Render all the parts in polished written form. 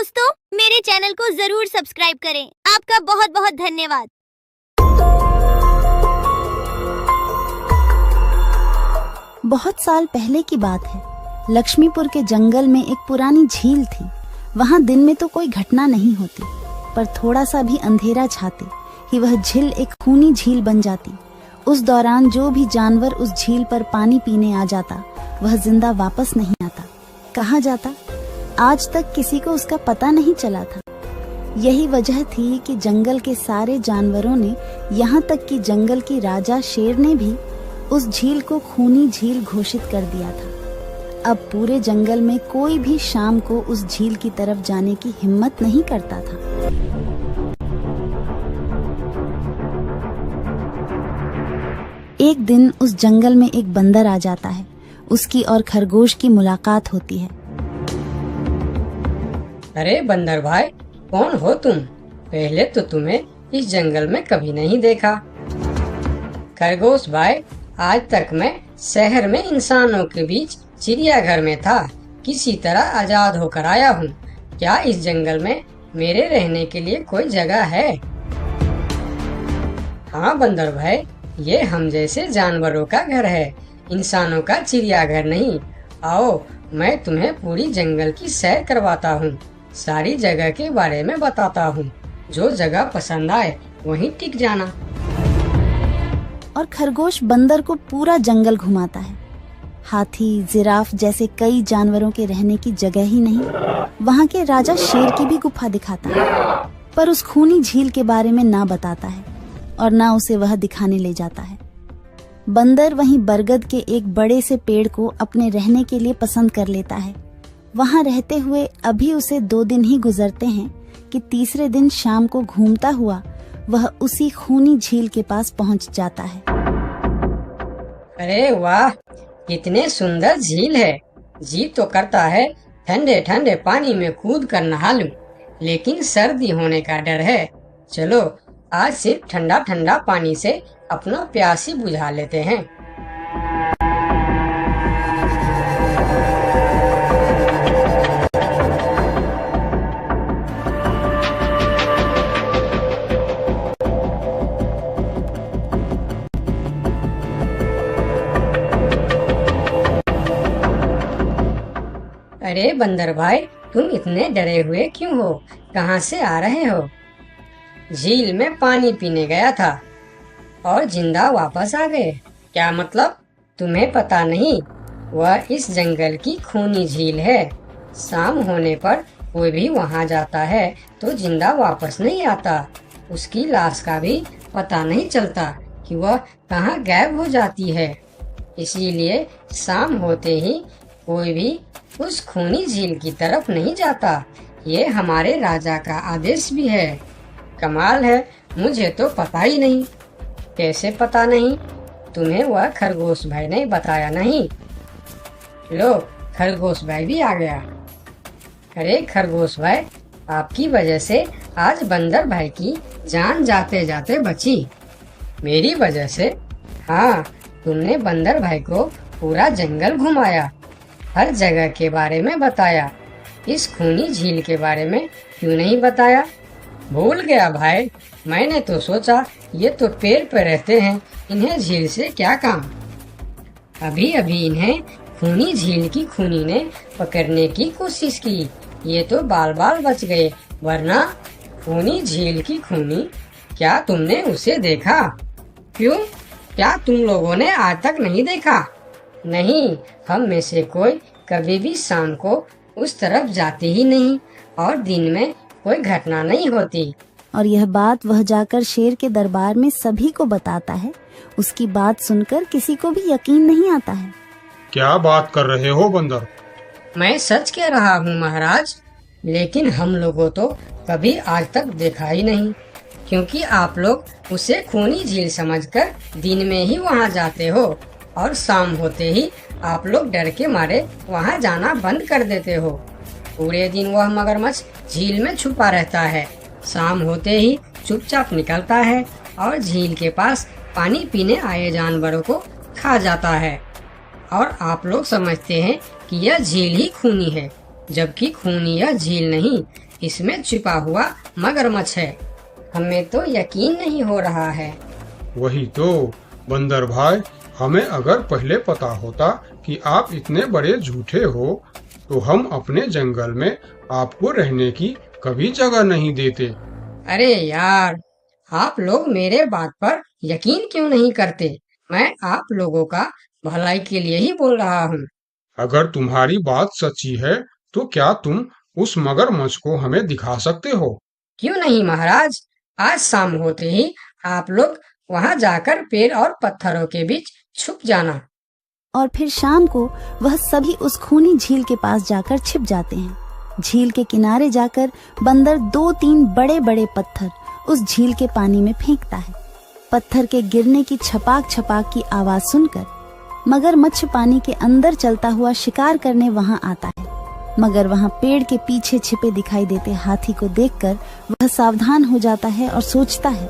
दोस्तों, मेरे चैनल को जरूर सब्सक्राइब करें। आपका बहुत बहुत धन्यवाद। बहुत साल पहले की बात है। लक्ष्मीपुर के जंगल में एक पुरानी झील थी। वहाँ दिन में तो कोई घटना नहीं होती, पर थोड़ा सा भी अंधेरा छाते ही वह झील एक खूनी झील बन जाती। उस दौरान जो भी जानवर उस झील पर पानी पीने आ जाता, वह जिंदा वापस नहीं आता। कहाँ जाता, आज तक किसी को उसका पता नहीं चला था। यही वजह थी कि जंगल के सारे जानवरों ने, यहाँ तक कि जंगल की राजा शेर ने भी उस झील को खूनी झील घोषित कर दिया था। अब पूरे जंगल में कोई भी शाम को उस झील की तरफ जाने की हिम्मत नहीं करता था। एक दिन उस जंगल में एक बंदर आ जाता है। उसकी और खरगोश की मुलाकात होती है। अरे बंदर भाई, कौन हो तुम? पहले तो तुम्हें इस जंगल में कभी नहीं देखा। खरगोश भाई, आज तक मैं शहर में इंसानों के बीच चिड़ियाघर में था। किसी तरह आजाद होकर आया हूँ। क्या इस जंगल में मेरे रहने के लिए कोई जगह है? हाँ बंदर भाई, ये हम जैसे जानवरों का घर है, इंसानों का चिड़ियाघर नहीं। आओ, मैं तुम्हें पूरी जंगल की सैर करवाता हूँ, सारी जगह के बारे में बताता हूँ। जो जगह पसंद आए वहीं टिक जाना। और खरगोश बंदर को पूरा जंगल घुमाता है। हाथी, जिराफ जैसे कई जानवरों के रहने की जगह ही नहीं, वहाँ के राजा शेर की भी गुफा दिखाता है, पर उस खूनी झील के बारे में ना बताता है और ना उसे वह दिखाने ले जाता है। बंदर वहीं बरगद के एक बड़े से पेड़ को अपने रहने के लिए पसंद कर लेता है। वहाँ रहते हुए अभी उसे 2 दिन ही गुजरते हैं कि तीसरे दिन शाम को घूमता हुआ वह उसी खूनी झील के पास पहुँच जाता है। अरे वाह, कितने सुंदर झील है। जी तो करता है ठंडे ठंडे पानी में कूद कर नहा लूं, लेकिन सर्दी होने का डर है। चलो, आज सिर्फ ठंडा ठंडा पानी से अपना प्यास ही बुझा लेते हैं। अरे बंदर भाई, तुम इतने डरे हुए क्यों हो? कहाँ से आ रहे हो? झील में पानी पीने गया था और जिंदा वापस आ गए। क्या मतलब, तुम्हें पता नहीं? वह इस जंगल की खूनी झील है। शाम होने पर कोई भी वहाँ जाता है तो जिंदा वापस नहीं आता। उसकी लाश का भी पता नहीं चलता कि वह कहाँ गायब हो जाती है। इसीलिए शाम होते ही कोई भी उस खूनी झील की तरफ नहीं जाता। ये हमारे राजा का आदेश भी है। कमाल है, मुझे तो पता ही नहीं। कैसे पता नहीं? तुम्हें वह खरगोश भाई ने बताया नहीं? लो, खरगोश भाई भी आ गया। अरे खरगोश भाई, आपकी वजह से आज बंदर भाई की जान जाते जाते बची। मेरी वजह से? हाँ, तुमने बंदर भाई को पूरा जंगल घुमाया, हर जगह के बारे में बताया। इस खूनी झील के बारे में क्यों नहीं बताया? भूल गया भाई, मैंने तो सोचा ये तो पेड़ पे रहते हैं, इन्हें झील से क्या काम। अभी अभी इन्हें खूनी झील की खूनी ने पकड़ने की कोशिश की, ये तो बाल बाल बच गए, वरना खूनी झील की खूनी, क्या तुमने उसे देखा? क्यों, क्या तुम लोगों ने आज तक नहीं देखा? नहीं, हम में से कोई कभी भी शाम को उस तरफ जाते ही नहीं और दिन में कोई घटना नहीं होती। और यह बात वह जाकर शेर के दरबार में सभी को बताता है। उसकी बात सुनकर किसी को भी यकीन नहीं आता है। क्या बात कर रहे हो बंदर? मैं सच कह रहा हूँ महाराज, लेकिन हम लोगों तो कभी आज तक देखा ही नहीं, क्योंकि आप लोग उसे खूनी झील समझकर दिन में ही वहाँ जाते हो और शाम होते ही आप लोग डर के मारे वहाँ जाना बंद कर देते हो। पूरे दिन वह मगरमच्छ झील में छुपा रहता है, शाम होते ही चुपचाप निकलता है और झील के पास पानी पीने आए जानवरों को खा जाता है। और आप लोग समझते हैं कि यह झील ही खूनी है, जबकि खूनी यह झील नहीं, इसमें छिपा हुआ मगरमच्छ है। हमें तो यकीन नहीं हो रहा है। वही तो बंदर भाई, हमें अगर पहले पता होता कि आप इतने बड़े झूठे हो तो हम अपने जंगल में आपको रहने की कभी जगह नहीं देते। अरे यार, आप लोग मेरे बात पर यकीन क्यों नहीं करते? मैं आप लोगों का भलाई के लिए ही बोल रहा हूँ। अगर तुम्हारी बात सच्ची है तो क्या तुम उस मगरमच्छ को हमें दिखा सकते हो? क्यों नहीं महाराज, आज शाम होते ही आप लोग वहाँ जाकर पेड़ और पत्थरों के बीच छुप जाना। और फिर शाम को वह सभी उस खूनी झील के पास जाकर छिप जाते हैं। झील के किनारे जाकर बंदर 2-3 बड़े बड़े पत्थर उस झील के पानी में फेंकता है। पत्थर के गिरने की छपाक छपाक की आवाज सुनकर मगरमच्छ पानी के अंदर चलता हुआ शिकार करने वहां आता है। मगर वहां पेड़ के पीछे छिपे दिखाई देते हाथी को देखकर वह सावधान हो जाता है और सोचता है,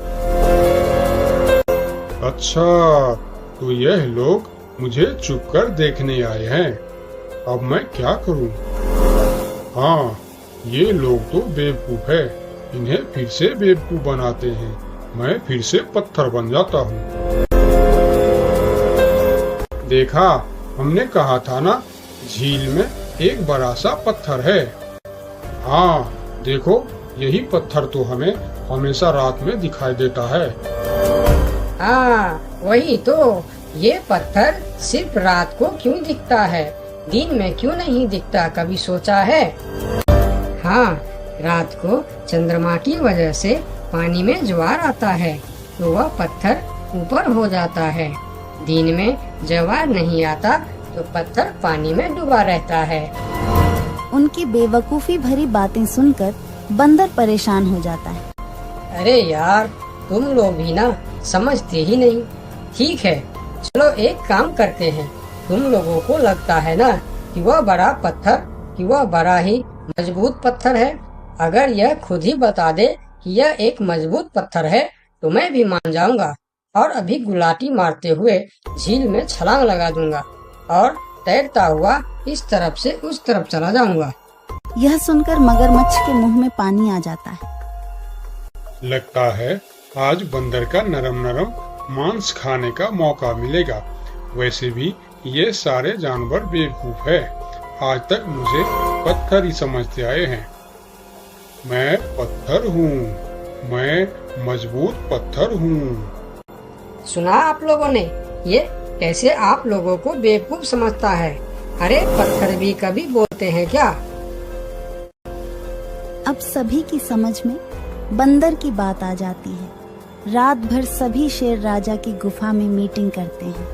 अच्छा, तो यह लोग मुझे चुप कर देखने आए हैं। अब मैं क्या करूं? हाँ, ये लोग तो बेवकूफ है। इन्हें फिर से बेवकूफ बनाते हैं। मैं फिर से पत्थर बन जाता हूँ। देखा, हमने कहा था ना, झील में एक बड़ा सा पत्थर है। हाँ, देखो, यही पत्थर तो हमें हमेशा रात में दिखाई देता है। हाँ, वही तो। ये पत्थर सिर्फ रात को क्यों दिखता है, दिन में क्यों नहीं दिखता, कभी सोचा है? हाँ, रात को चंद्रमा की वजह से पानी में ज्वार आता है तो वह पत्थर ऊपर हो जाता है। दिन में ज्वार नहीं आता तो पत्थर पानी में डूबा रहता है। उनकी बेवकूफी भरी बातें सुनकर बंदर परेशान हो जाता है। अरे यार, तुम लोग भी ना समझते ही नहीं। ठीक है, चलो एक काम करते हैं। तुम लोगों को लगता है ना कि वह बड़ा पत्थर, कि वह बड़ा ही मजबूत पत्थर है। अगर यह खुद ही बता दे कि यह एक मजबूत पत्थर है तो मैं भी मान जाऊंगा और अभी गुलाटी मारते हुए झील में छलांग लगा दूंगा और तैरता हुआ इस तरफ से उस तरफ चला जाऊंगा। यह सुनकर मगरमच्छ के मुंह में पानी आ जाता है। लगता है आज बंदर का नरम नरम मांस खाने का मौका मिलेगा। वैसे भी ये सारे जानवर बेवकूफ है। आज तक मुझे पत्थर ही समझते आए हैं। मैं पत्थर हूँ, मैं मजबूत पत्थर हूँ। सुना आप लोगों ने? ये कैसे आप लोगों को बेवकूफ समझता है? अरे पत्थर भी कभी बोलते हैं क्या? अब सभी की समझ में बंदर की बात आ जाती है। रात भर सभी शेर राजा की गुफा में मीटिंग करते हैं।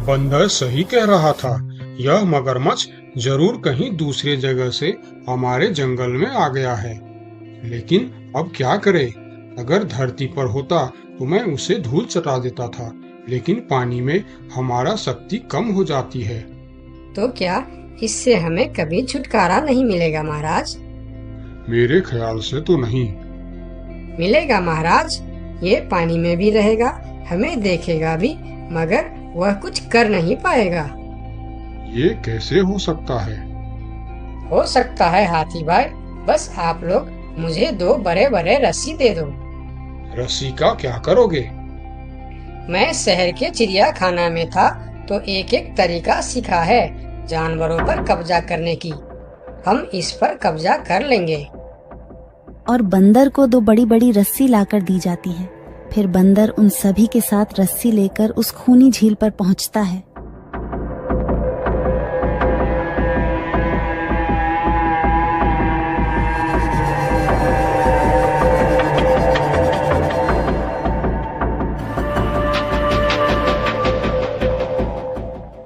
बंदर सही कह रहा था। यह मगरमच्छ जरूर कहीं दूसरे जगह से हमारे जंगल में आ गया है। लेकिन अब क्या करे? अगर धरती पर होता तो मैं उसे धूल चटा देता था, लेकिन पानी में हमारा शक्ति कम हो जाती है। तो क्या इससे हमें कभी छुटकारा नहीं मिलेगा महाराज? मेरे ख्याल से तो नहीं। मिलेगा महाराज। ये पानी में भी रहेगा, हमें देखेगा भी, मगर वह कुछ कर नहीं पाएगा। ये कैसे हो सकता है? हो सकता है हाथी भाई। बस आप लोग मुझे 2 बड़े बड़े रस्सी दे दो। रस्सी का क्या करोगे? मैं शहर के चिड़ियाखाना में था तो एक एक तरीका सीखा है जानवरों पर कब्जा करने की। हम इस पर कब्जा कर लेंगे। और बंदर को 2 बड़ी बड़ी रस्सी लाकर दी जाती है। फिर बंदर उन सभी के साथ रस्सी लेकर उस खूनी झील पर पहुंचता है।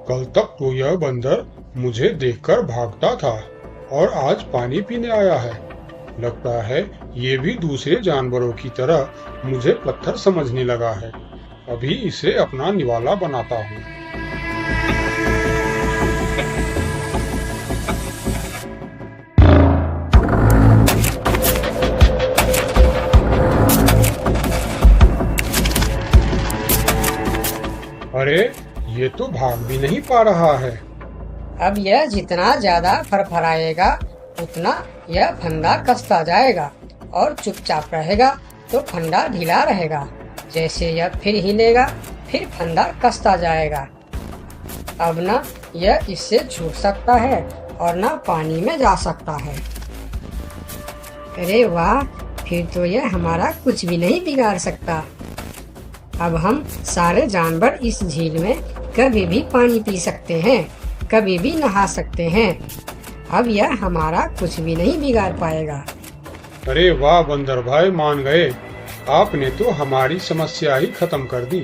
कल तक तो यह बंदर मुझे देखकर भागता था और आज पानी पीने आया है। लगता है ये भी दूसरे जानवरों की तरह मुझे पत्थर समझने लगा है। अभी इसे अपना निवाला बनाता हूँ। अरे, ये तो भाग भी नहीं पा रहा है। अब यह जितना ज्यादा फरफराएगा उतना यह फंदा कसता जाएगा और चुपचाप रहेगा तो फंदा ढीला रहेगा। जैसे यह फिर हिलेगा फिर फंदा कसता जाएगा। अब ना यह इससे छूट सकता है और ना पानी में जा सकता है। अरे वाह, फिर तो यह हमारा कुछ भी नहीं बिगाड़ सकता। अब हम सारे जानवर इस झील में कभी भी पानी पी सकते हैं, कभी भी नहा सकते हैं। अब यह हमारा कुछ भी नहीं बिगाड़ पाएगा। अरे वाह बंदर भाई, मान गए। आपने तो हमारी समस्या ही खत्म कर दी,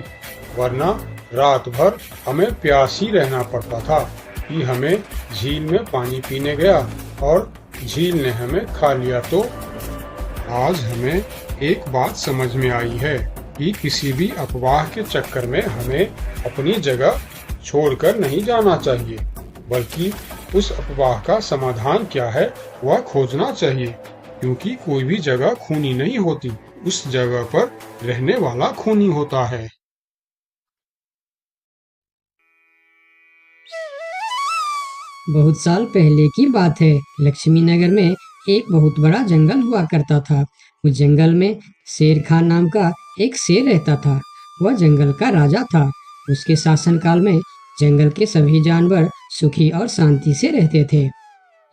वरना रात भर हमें प्यास ही रहना पड़ता था कि हमें झील में पानी पीने गया और झील ने हमें खा लिया। तो आज हमें एक बात समझ में आई है कि किसी भी अफवाह के चक्कर में हमें अपनी जगह छोड़कर नहीं जाना चाहिए, बल्कि उस अफवाह का समाधान क्या है वह खोजना चाहिए, क्योंकि कोई भी जगह खूनी नहीं होती, उस जगह पर रहने वाला खूनी होता है। बहुत साल पहले की बात है। लक्ष्मी नगर में एक बहुत बड़ा जंगल हुआ करता था। उस जंगल में शेर खान नाम का एक शेर रहता था। वह जंगल का राजा था। उसके शासनकाल में जंगल के सभी जानवर सुखी और शांति से रहते थे।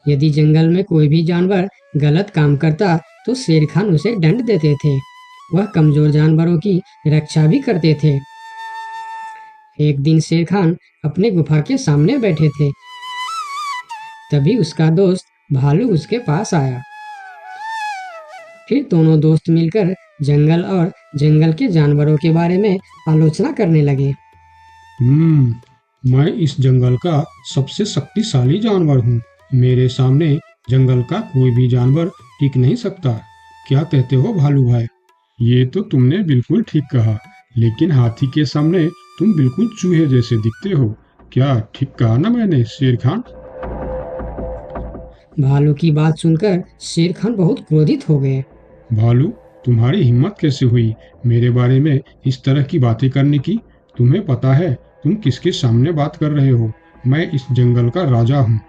यदि जंगल में कोई भी जानवर गलत काम करता तो शेर खान उसे दंड देते थे। वह कमजोर जानवरों की रक्षा भी करते थे। एक दिन शेर खान अपने गुफा के सामने बैठे थे। तभी उसका दोस्त भालू उसके पास आया। फिर दोनों दोस्त मिलकर जंगल और जंगल के जानवरों के बारे में आलोचना करने लगे। मैं इस जंगल का सबसे शक्तिशाली जानवर हूँ। मेरे सामने जंगल का कोई भी जानवर टिक नहीं सकता। क्या कहते हो भालू भाई? ये तो तुमने बिल्कुल ठीक कहा, लेकिन हाथी के सामने तुम बिल्कुल चूहे जैसे दिखते हो। क्या ठीक कहा ना मैंने शेर खान? भालू की बात सुनकर शेर खान बहुत क्रोधित हो गए। भालू, तुम्हारी हिम्मत कैसे हुई मेरे बारे में इस तरह की बातें करने की? तुम्हें पता है तुम किसके सामने बात कर रहे हो? मैं इस जंगल का राजा हूँ।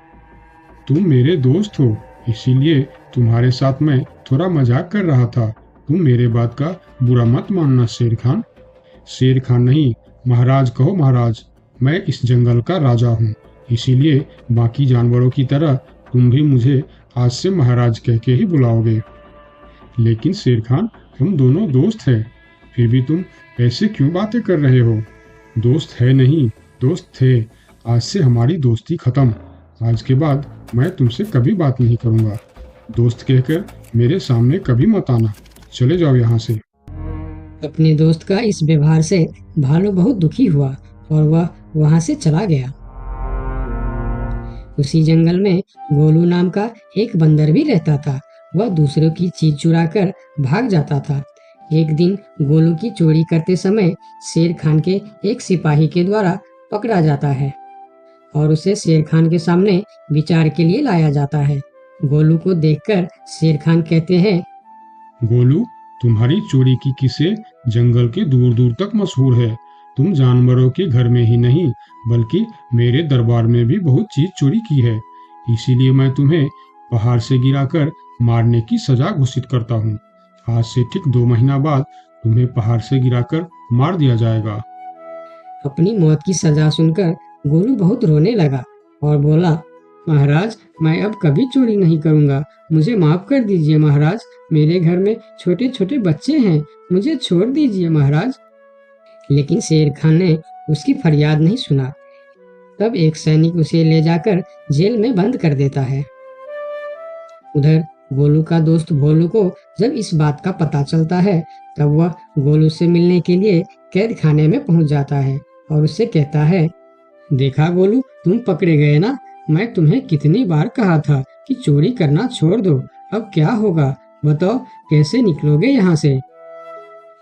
तुम मेरे दोस्त हो, इसीलिए तुम्हारे साथ मैं थोड़ा मजाक कर रहा था। तुम मेरे बात का बुरा मत मानना शेर खान। शेर खान नहीं, महाराज कहो महाराज। मैं इस जंगल का राजा हूँ, इसीलिए बाकी जानवरों की तरह तुम भी मुझे आज से महाराज कह के ही बुलाओगे। लेकिन शेर खान, हम दोनों दोस्त हैं, फिर भी तुम ऐसे क्यों बातें कर रहे हो? दोस्त है नहीं, दोस्त थे। आज से हमारी दोस्ती खत्म। आज के बाद मैं तुमसे कभी बात नहीं करूंगा। दोस्त कहकर मेरे सामने कभी मत आना। चले जाओ यहाँ से। अपने दोस्त का इस व्यवहार से भालू बहुत दुखी हुआ और वह वहां से चला गया। उसी जंगल में गोलू नाम का एक बंदर भी रहता था। वह दूसरों की चीज चुराकर भाग जाता था। एक दिन गोलू की चोरी करते समय शेर खान के एक सिपाही के द्वारा पकड़ा जाता है और उसे शेर खान के सामने विचार के लिए लाया जाता है। गोलू को देखकर शेर खान कहते हैं, गोलू, तुम्हारी चोरी की किस्से जंगल के दूर दूर तक मशहूर है। तुम जानवरों के घर में ही नहीं बल्कि मेरे दरबार में भी बहुत चीज चोरी की है। इसीलिए मैं तुम्हें पहाड़ से गिराकर मारने की सजा घोषित करता हूँ। आज से ठीक 2 महीना बाद तुम्हें पहाड़ से गिराकर मार दिया जाएगा। अपनी मौत की सजा सुनकर गोलू बहुत रोने लगा और बोला, महाराज, मैं अब कभी चोरी नहीं करूंगा। मुझे माफ कर दीजिए महाराज। मेरे घर में छोटे छोटे बच्चे हैं, मुझे छोड़ दीजिए महाराज। लेकिन शेर खान ने उसकी फरियाद नहीं सुना। तब एक सैनिक उसे ले जाकर जेल में बंद कर देता है। उधर गोलू का दोस्त भोलू को जब इस बात का पता चलता है तब वह गोलू से मिलने के लिए कैद खाने में पहुंच जाता है और उससे कहता है, देखा गोलू, तुम पकड़े गए ना। मैं तुम्हें कितनी बार कहा था कि चोरी करना छोड़ दो। अब क्या होगा बताओ, कैसे निकलोगे यहाँ से?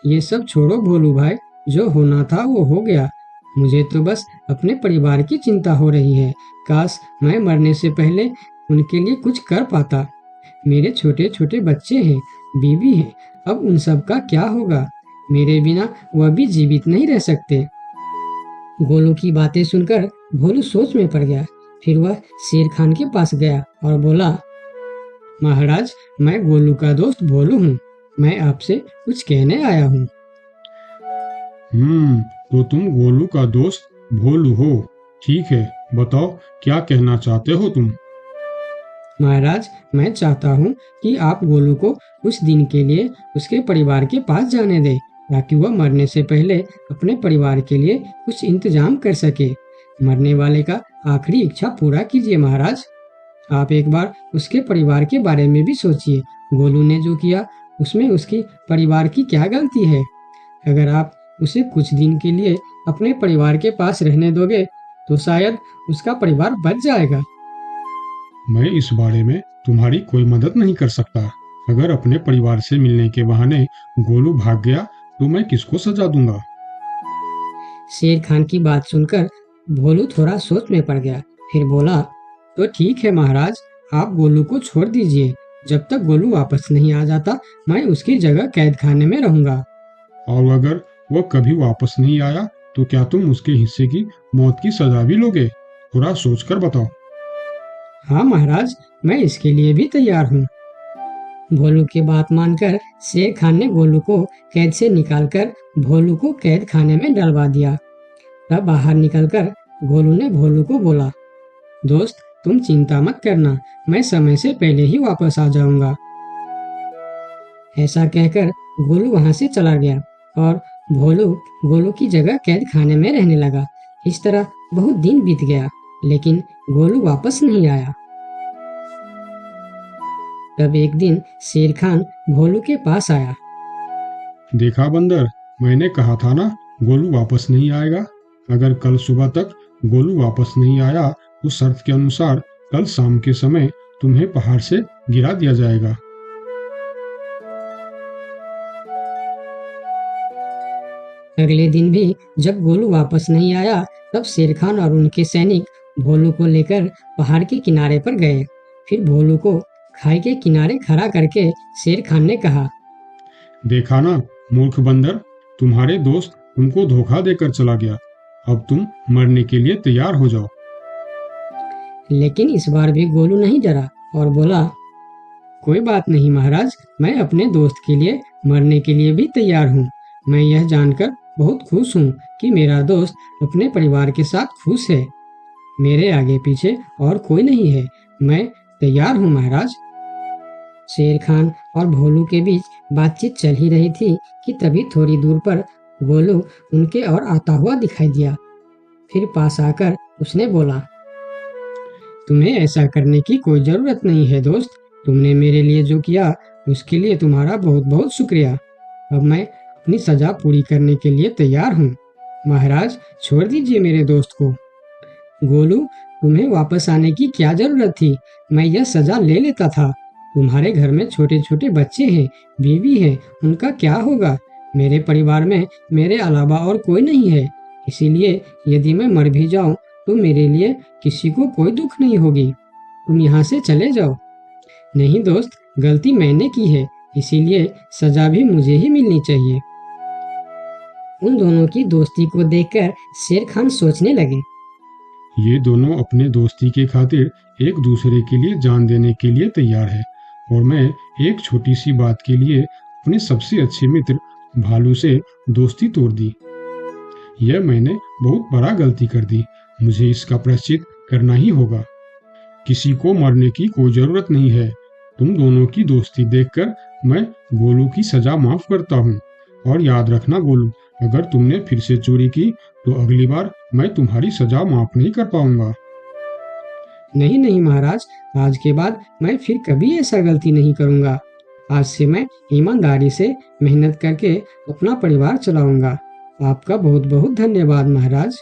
ये सब छोड़ो भोलू भाई, जो होना था वो हो गया। मुझे तो बस अपने परिवार की चिंता हो रही है। काश मैं मरने से पहले उनके लिए कुछ कर पाता। मेरे छोटे छोटे बच्चे हैं, बीवी है, अब उन सब का क्या होगा? मेरे बिना वह भी जीवित नहीं रह सकते। गोलू की बातें सुनकर भोलू सोच में पड़ गया। फिर वह शेर खान के पास गया और बोला, महाराज, मैं गोलू का दोस्त भोलू हूँ। मैं आपसे कुछ कहने आया हूँ। तो तुम गोलू का दोस्त भोलू हो। ठीक है, बताओ क्या कहना चाहते हो तुम। महाराज, मैं चाहता हूँ कि आप गोलू को कुछ दिन के लिए उसके परिवार के पास जाने दें, ताकि वह मरने से पहले अपने परिवार के लिए कुछ इंतजाम कर सके। मरने वाले का आखिरी इच्छा पूरा कीजिए महाराज। आप एक बार उसके परिवार के बारे में भी सोचिए। गोलू ने जो किया उसमें उसके परिवार की क्या गलती है? अगर आप उसे कुछ दिन के लिए अपने परिवार के पास रहने दोगे तो शायद उसका परिवार बच जाएगा। मैं इस बारे में तुम्हारी कोई मदद नहीं कर सकता। अगर अपने परिवार से मिलने के बहाने गोलू भाग गया तो मैं किसको सजा दूंगा? शेर खान की बात सुनकर भोलू थोड़ा सोच में पड़ गया। फिर बोला, तो ठीक है महाराज, आप गोलू को छोड़ दीजिए। जब तक गोलू वापस नहीं आ जाता मैं उसकी जगह कैद खाने में रहूंगा। और अगर वह कभी वापस नहीं आया तो क्या तुम उसके हिस्से की मौत की सजा भी लोगे? थोड़ा सोचकर बताओ। हाँ महाराज, मैं इसके लिए भी तैयार हूँ। भोलू की बात मानकर शेर खान ने गोलू को कैद से निकालकर भोलू को कैद खाने में डलवा दिया। तब बाहर निकलकर गोलू ने भोलू को बोला, दोस्त, तुम चिंता मत करना, मैं समय से पहले ही वापस आ जाऊंगा। ऐसा कहकर गोलू वहां से चला गया और भोलू गोलू की जगह कैद खाने में रहने लगा। इस तरह बहुत दिन बीत गया, लेकिन गोलू वापस नहीं आया। तब एक दिन शेर खान भोलू के पास आया। देखा बंदर, मैंने कहा था ना गोलू वापस नहीं आएगा। अगर कल सुबह तक गोलू वापस नहीं आया तो शर्त के अनुसार कल शाम के समय तुम्हें पहाड़ से गिरा दिया जाएगा। अगले दिन भी जब गोलू वापस नहीं आया तब शेर खान और उनके सैनिक भोलू को लेकर पहाड़ के किनारे पर गए। फिर भोलू को खाई के किनारे खड़ा करके शेर खान ने कहा, देखा ना मूर्ख बंदर, तुम्हारे दोस्त तुमको धोखा देकर चला गया। अब तुम मरने के लिए तैयार हो जाओ। लेकिन इस बार भी गोलू नहीं डरा और बोला, कोई बात नहीं महाराज, मैं अपने दोस्त के लिए मरने के लिए भी तैयार हूँ। मैं यह जानकर बहुत खुश हूँ कि मेरा दोस्त अपने परिवार के साथ खुश है। मेरे आगे पीछे और कोई नहीं है, मैं तैयार हूँ महाराज। शेर खान और भोलू के बीच बातचीत चल ही रही थी कि तभी थोड़ी दूर पर गोलू उनके और आता हुआ दिखाई दिया। फिर पास आकर उसने बोला, तुम्हें ऐसा करने की कोई जरूरत नहीं है दोस्त। तुमने मेरे लिए जो किया उसके लिए तुम्हारा बहुत बहुत शुक्रिया। अब मैं अपनी सजा पूरी करने के लिए तैयार हूँ। महाराज, छोड़ दीजिए मेरे दोस्त को। गोलू, तुम्हें वापस आने की क्या जरूरत थी? मैं यह सजा ले लेता था। तुम्हारे घर में छोटे छोटे बच्चे हैं, बीवी है, उनका क्या होगा? मेरे परिवार में मेरे अलावा और कोई नहीं है, इसीलिए यदि मैं मर भी जाऊं तो मेरे लिए किसी को कोई दुख नहीं होगी। तुम यहाँ से चले जाओ। नहीं दोस्त, गलती मैंने की है, इसीलिए सजा भी मुझे ही मिलनी चाहिए। उन दोनों की दोस्ती को देखकर शेर खान सोचने लगे, ये दोनों अपने दोस्ती के खातिर एक दूसरे के लिए जान देने के लिए तैयार है, और मैं एक छोटी सी बात के लिए अपने सबसे अच्छे मित्र भालू से दोस्ती तोड़ दी। यह मैंने बहुत बड़ा गलती कर दी। मुझे इसका प्रायश्चित करना ही होगा। किसी को मरने की कोई जरूरत नहीं है। तुम दोनों की दोस्ती देखकर मैं गोलू की सजा माफ करता हूँ। और याद रखना गोलू, अगर तुमने फिर से चोरी की तो अगली बार मैं तुम्हारी सजा माफ नहीं कर पाऊंगा। नहीं नहीं महाराज, आज के बाद मैं फिर कभी ऐसा गलती नहीं करूंगा। आज से मैं ईमानदारी से मेहनत करके अपना परिवार चलाऊंगा। आपका बहुत बहुत धन्यवाद महाराज।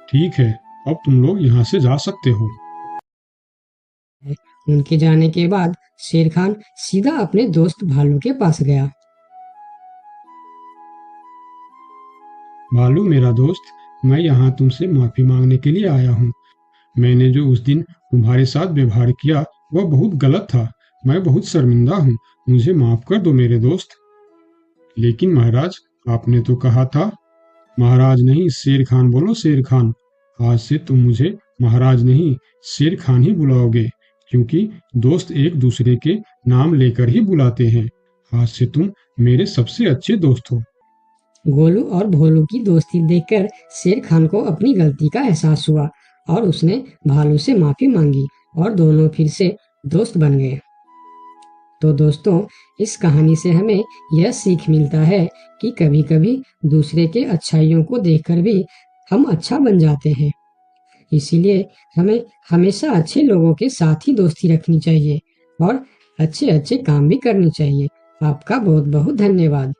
ठीक है, अब तुम लोग यहाँ से जा सकते हो। उनके जाने के बाद शेर खान सीधा अपने दोस्त भालू के पास गया। भालू मेरा दोस्त, मैं यहाँ तुमसे माफी मांगने के लिए आया हूँ। मैंने जो उस दिन तुम्हारे साथ व्यवहार किया वह बहुत गलत था। मैं बहुत शर्मिंदा हूँ, मुझे माफ कर दो मेरे दोस्त। लेकिन महाराज, आपने तो कहा था। महाराज नहीं, शेर खान बोलो, शेर खान। आज से तुम मुझे महाराज नहीं, शेर खान ही बुलाओगे, क्योंकि दोस्त एक दूसरे के नाम लेकर ही बुलाते हैं। आज से तुम मेरे सबसे अच्छे दोस्त हो। गोलू और भोलू की दोस्ती देखकर शेर खान को अपनी गलती का एहसास हुआ और उसने भालू से माफी मांगी और दोनों फिर से दोस्त बन गए। तो दोस्तों, इस कहानी से हमें यह सीख मिलता है कि कभी-कभी दूसरे के अच्छाइयों को देखकर भी हम अच्छा बन जाते हैं। इसीलिए हमें हमेशा अच्छे लोगों के साथ ही दोस्ती रखनी चाहिए और अच्छे-अच्छे काम भी करने चाहिए। आपका बहुत बहुत धन्यवाद।